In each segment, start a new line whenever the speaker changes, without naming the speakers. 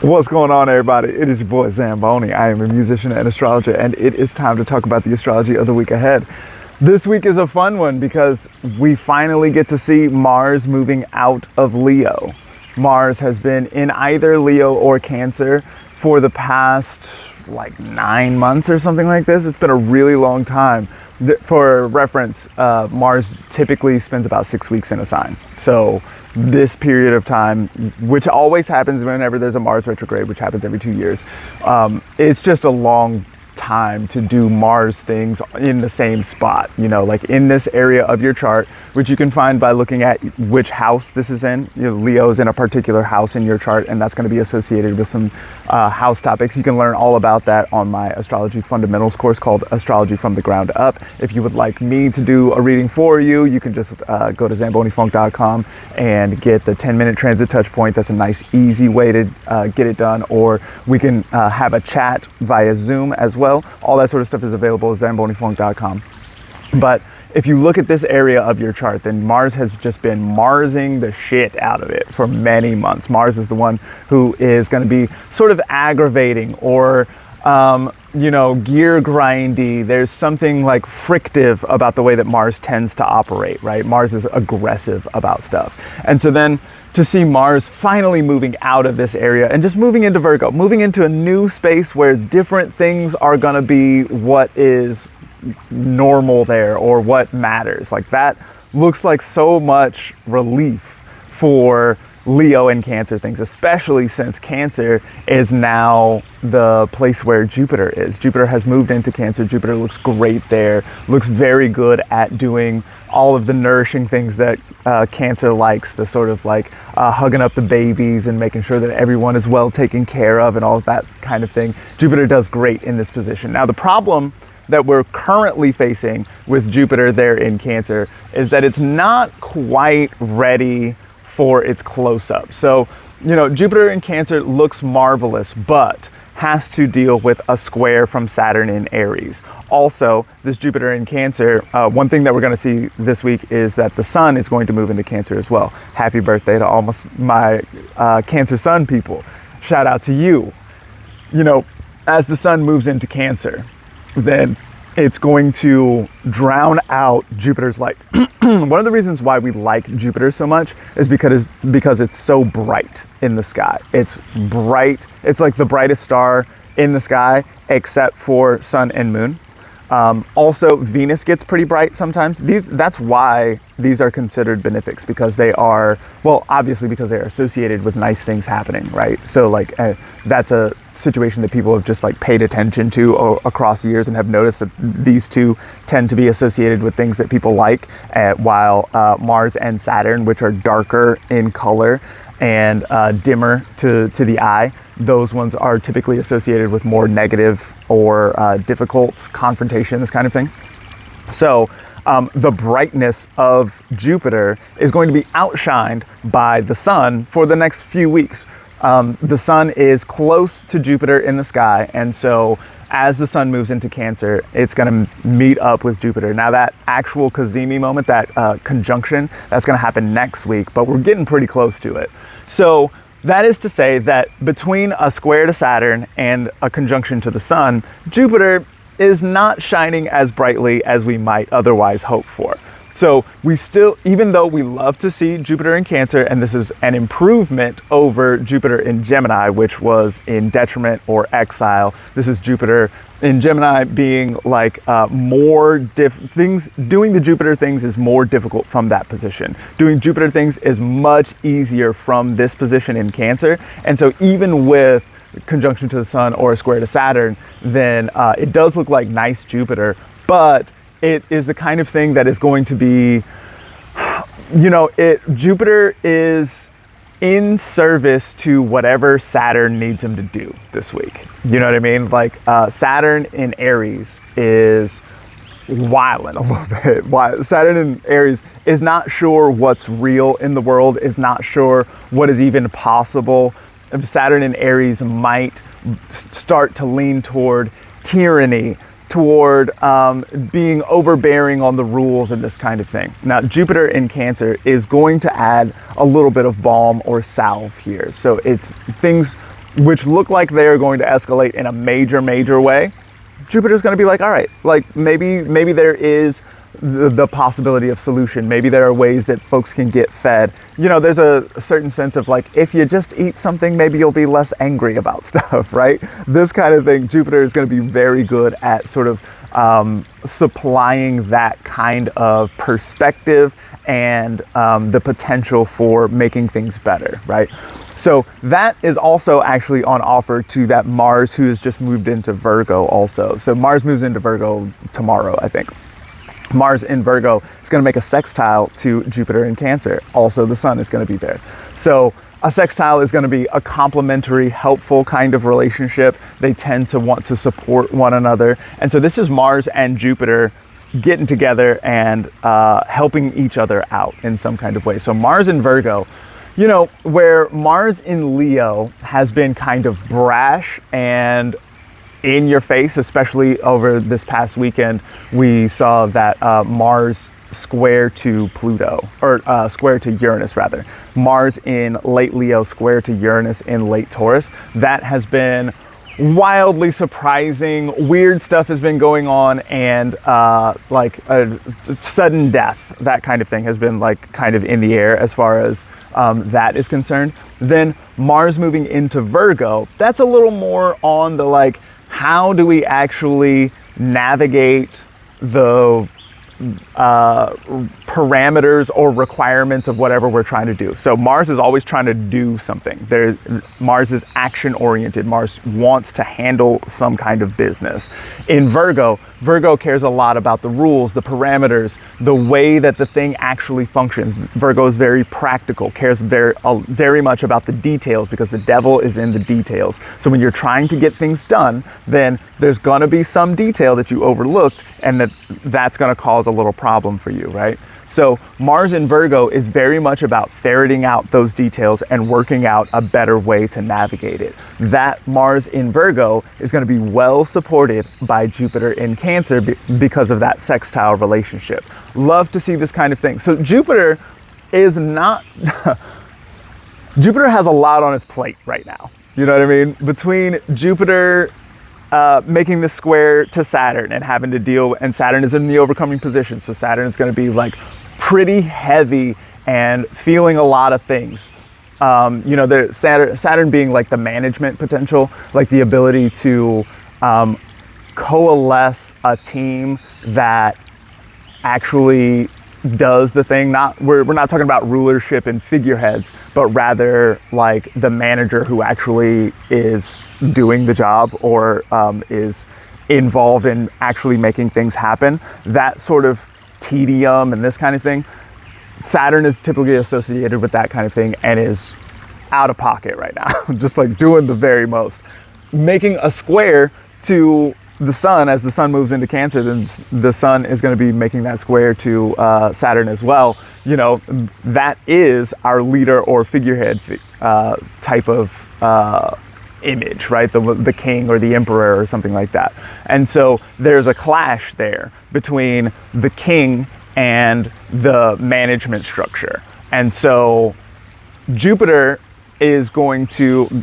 What's going on, everybody? It is your boy Zamboni. I am a musician and astrologer, and it is time to talk about the astrology of the week ahead. This week is a fun one because we finally get to see Mars moving out of Leo. Mars has been in either Leo or Cancer for the past 9 months or something like this. It's been a really long time. For reference, Mars typically spends about 6 weeks in a sign. So this period of time, which always happens whenever there's a Mars retrograde, which happens every 2 years, it's just a long time to do Mars things in the same spot, like in this area of your chart, which you can find by looking at which house this is in. Leo's in a particular house in your chart, and that's going to be associated with some house topics. You can learn all about that on my astrology fundamentals course called Astrology from the Ground Up. If you would like me to do a reading for you, you can just go to zambonifunk.com and get the 10-minute transit touch point. That's a nice, easy way to get it done. Or we can have a chat via Zoom as well. All that sort of stuff is available at zambonifunk.com. But if you look at this area of your chart, then Mars has just been Marsing the shit out of it for many months. Mars is the one who is going to be sort of aggravating or, gear grindy. There's something like frictive about the way that Mars tends to operate, right? Mars is aggressive about stuff. And so then to see Mars finally moving out of this area and just moving into Virgo, moving into a new space where different things are going to be what is normal there or what matters. Like that looks like so much relief for Leo and Cancer things, especially since Cancer is now the place where Jupiter is. Jupiter has moved into Cancer. Jupiter looks great there, looks very good at doing all of the nourishing things that Cancer likes, the sort of hugging up the babies and making sure that everyone is well taken care of and all of that kind of thing. Jupiter does great in this position. Now, the problem that we're currently facing with Jupiter there in Cancer is that it's not quite ready for its close-up. So, Jupiter in Cancer looks marvelous, but has to deal with a square from Saturn in Aries. Also, this Jupiter in Cancer, one thing that we're going to see this week is that the Sun is going to move into Cancer as well. Happy birthday to all my Cancer Sun people. Shout out to you. As the Sun moves into Cancer, then it's going to drown out Jupiter's light. One of the reasons why we like Jupiter so much is because it's so bright in the sky. It's bright. It's like the brightest star in the sky, except for Sun and Moon. Also, Venus gets pretty bright sometimes. That's why these are considered benefics, because they are, obviously because they are associated with nice things happening, right? So that's a situation that people have just paid attention to across years and have noticed that these two tend to be associated with things that people like, while Mars and Saturn, which are darker in color and dimmer to the eye, those ones are typically associated with more negative or difficult confrontation, this kind of thing. So the brightness of Jupiter is going to be outshined by the Sun for the next few weeks. The Sun is close to Jupiter in the sky, and so as the Sun moves into Cancer, it's going to meet up with Jupiter. Now, that actual cazimi moment, that conjunction, that's going to happen next week, but we're getting pretty close to it. So that is to say that between a square to Saturn and a conjunction to the Sun, Jupiter is not shining as brightly as we might otherwise hope for. So we still, even though we love to see Jupiter in Cancer, and this is an improvement over Jupiter in Gemini, which was in detriment or exile, this is Jupiter in Gemini being doing the Jupiter things is more difficult from that position. Doing Jupiter things is much easier from this position in Cancer. And so even with conjunction to the Sun or a square to Saturn, then it does look like nice Jupiter, but it is the kind of thing that is going to be, Jupiter is in service to whatever Saturn needs him to do this week. You know what I mean? Saturn in Aries is wilding a little bit. Saturn in Aries is not sure what's real in the world, is not sure what is even possible. Saturn in Aries might start to lean toward tyranny, toward being overbearing on the rules and this kind of thing. Now, Jupiter in Cancer is going to add a little bit of balm or salve here. So it's things which look like they're going to escalate in a major way, Jupiter's going to be like, all right, like maybe there is the possibility of solution. Maybe there are ways that folks can get fed. You know, there's a certain sense of like, if you just eat something, maybe you'll be less angry about stuff, right? This kind of thing, Jupiter is going to be very good at sort of supplying that kind of perspective and the potential for making things better, right? So that is also actually on offer to that Mars who has just moved into Virgo also. So Mars moves into Virgo tomorrow, I think. Mars in Virgo is going to make a sextile to Jupiter in Cancer. Also, the sun is going to be there. So a sextile is going to be a complementary, helpful kind of relationship. They tend to want to support one another. And so this is Mars and Jupiter getting together and helping each other out in some kind of way. So Mars in Virgo, you know, where Mars in Leo has been kind of brash and in your face, especially over this past weekend, we saw that Mars square to Pluto, or square to Uranus rather. Mars in late Leo square to Uranus in late Taurus. That has been wildly surprising. Weird stuff has been going on, and like a sudden death, that kind of thing has been like kind of in the air as far as that is concerned. Then Mars moving into Virgo, that's a little more on the like, how do we actually navigate the parameters or requirements of whatever we're trying to do. So Mars is always trying to do something. Mars is action oriented. Mars wants to handle some kind of business. In Virgo, Virgo cares a lot about the rules, the parameters, the way that the thing actually functions. Virgo is very practical, cares very much about the details, because the devil is in the details. So when you're trying to get things done, then there's gonna be some detail that you overlooked, and that's gonna cause a little problem for you, right? So Mars in Virgo is very much about ferreting out those details and working out a better way to navigate it. That Mars in Virgo is going to be well supported by Jupiter in Cancer because of that sextile relationship. Love to see this kind of thing. So Jupiter is not, Jupiter has a lot on its plate right now. You know what I mean? Between Jupiter making this square to Saturn and having to deal, and Saturn is in the overcoming position. So Saturn is going to be like pretty heavy and feeling a lot of things. You know, Saturn being like the management potential, like the ability to coalesce a team that actually does the thing. We're not talking about rulership and figureheads, but rather like the manager who actually is doing the job or is involved in actually making things happen. That sort of tedium and this kind of thing, Saturn is typically associated with that kind of thing and is out of pocket right now, just like doing the very most. Making a square to the sun, as the sun moves into Cancer, then the sun is going to be making that square to Saturn as well. You know, that is our leader or figurehead type of image, right? The king or the emperor or something like that. And so there's a clash there between the king and the management structure. And so Jupiter is going to,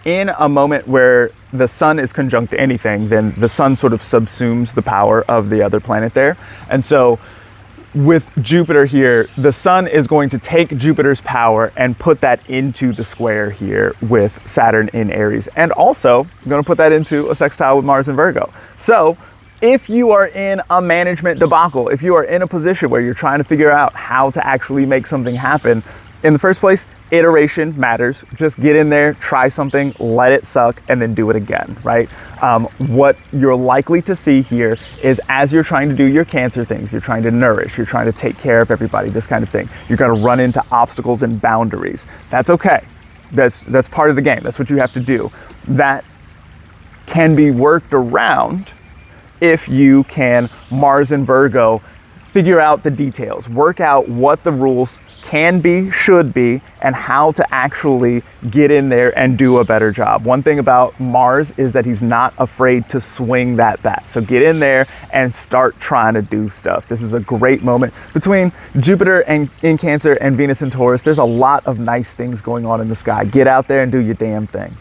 in a moment where the sun is conjunct to anything, then the sun sort of subsumes the power of the other planet there. And so with Jupiter here, the sun is going to take Jupiter's power and put that into the square here with Saturn in Aries. And also going to put that into a sextile with Mars in Virgo. So if you are in a management debacle, if you are in a position where you're trying to figure out how to actually make something happen, in the first place, iteration matters. Just get in there, try something, let it suck, and then do it again, right? What you're likely to see here is, as you're trying to do your Cancer things, you're trying to nourish, you're trying to take care of everybody, this kind of thing, you're going to run into obstacles and boundaries. That's okay. That's part of the game. That's what you have to do. That can be worked around if you can, Mars in Virgo, figure out the details, work out what the rules can be, should be, and how to actually get in there and do a better job. One thing about Mars is that he's not afraid to swing that bat. So get in there and start trying to do stuff. This is a great moment between Jupiter and in Cancer and Venus in Taurus. There's a lot of nice things going on in the sky. Get out there and do your damn thing.